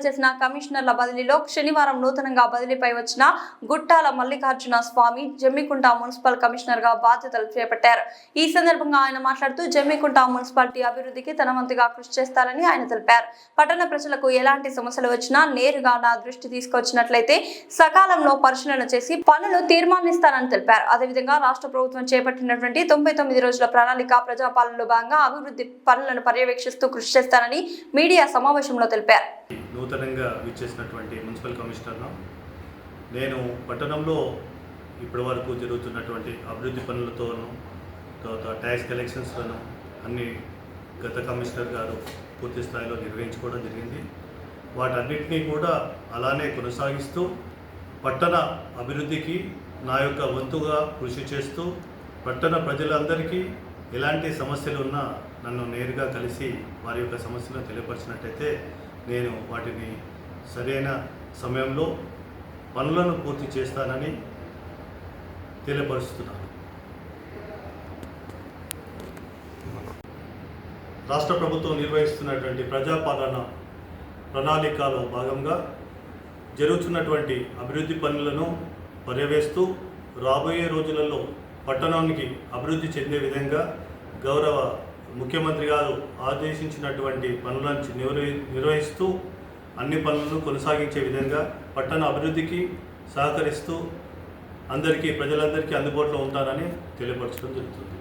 చేసిన కమిషనర్ల బదిలీలో శనివారం నూతనంగా బదిలీపై వచ్చిన గుట్టాల మల్లికార్జున స్వామి జమ్మికుంట మున్సిపల్ కమిషనర్ గా బాధ్యతలు చేపట్టారు. ఈ సందర్భంగా ఆయన మాట్లాడుతూ జమ్మికుంట మున్సిపాలిటీ అభివృద్ధికి తన వంతుగా కృషి చేస్తారని ఆయన తెలిపారు. పట్టణ ప్రజలకు ఎలాంటి సమస్యలు వచ్చినా నేరుగా నా దృష్టి తీసుకొచ్చినట్లయితే సకాలంలో పరిశీలన చేసి పనులు తీర్మానిస్తానని తెలిపారు. అదేవిధంగా రాష్ట్ర ప్రభుత్వం చేపట్టినటువంటి 99 రోజుల ప్రణాళిక ప్రజాపాలనలో భాగంగా అభివృద్ధి పనులను పర్యవేక్షిస్తూ కృషి చేస్తానని మీడియా సమావేశంలో తెలిపారు. నూతనంగా విచ్చేసినటువంటి మున్సిపల్ కమిషనర్ను నేను పట్టణంలో ఇప్పటి వరకు జరుగుతున్నటువంటి అభివృద్ధి పనులతోనూ తర్వాత ట్యాక్స్ కలెక్షన్స్లను అన్ని గత కమిషనర్ గారు పూర్తి స్థాయిలో నిర్వహించుకోవడం జరిగింది. వాటన్నిటినీ కూడా అలానే కొనసాగిస్తూ పట్టణ అభివృద్ధికి నా యొక్క వంతుగా కృషి చేస్తూ పట్టణ ప్రజలందరికీ ఎలాంటి సమస్యలు ఉన్నా నన్ను నేరుగా కలిసి వారి యొక్క సమస్యలను తెలియపరిచినట్టయితే నేను వాటిని సరైన సమయంలో పనులను పూర్తి చేస్తానని తెలియపరుస్తున్నాను. రాష్ట్ర ప్రభుత్వం నిర్వహిస్తున్నటువంటి ప్రజాపాలన ప్రణాళికలో భాగంగా జరుగుతున్నటువంటి అభివృద్ధి పనులను పర్యవేస్తూ రాబోయే రోజులలో పట్టణానికి అభివృద్ధి చెందే విధంగా గౌరవ ముఖ్యమంత్రి గారు ఆదేశించినటువంటి పనులను నిర్వహిస్తూ అన్ని పనులను కొనసాగించే విధంగా పట్టణ అభివృద్ధికి సహకరిస్తూ ప్రజలందరికీ అందుబాటులో ఉంటానని తెలియపరచడం జరుగుతుంది.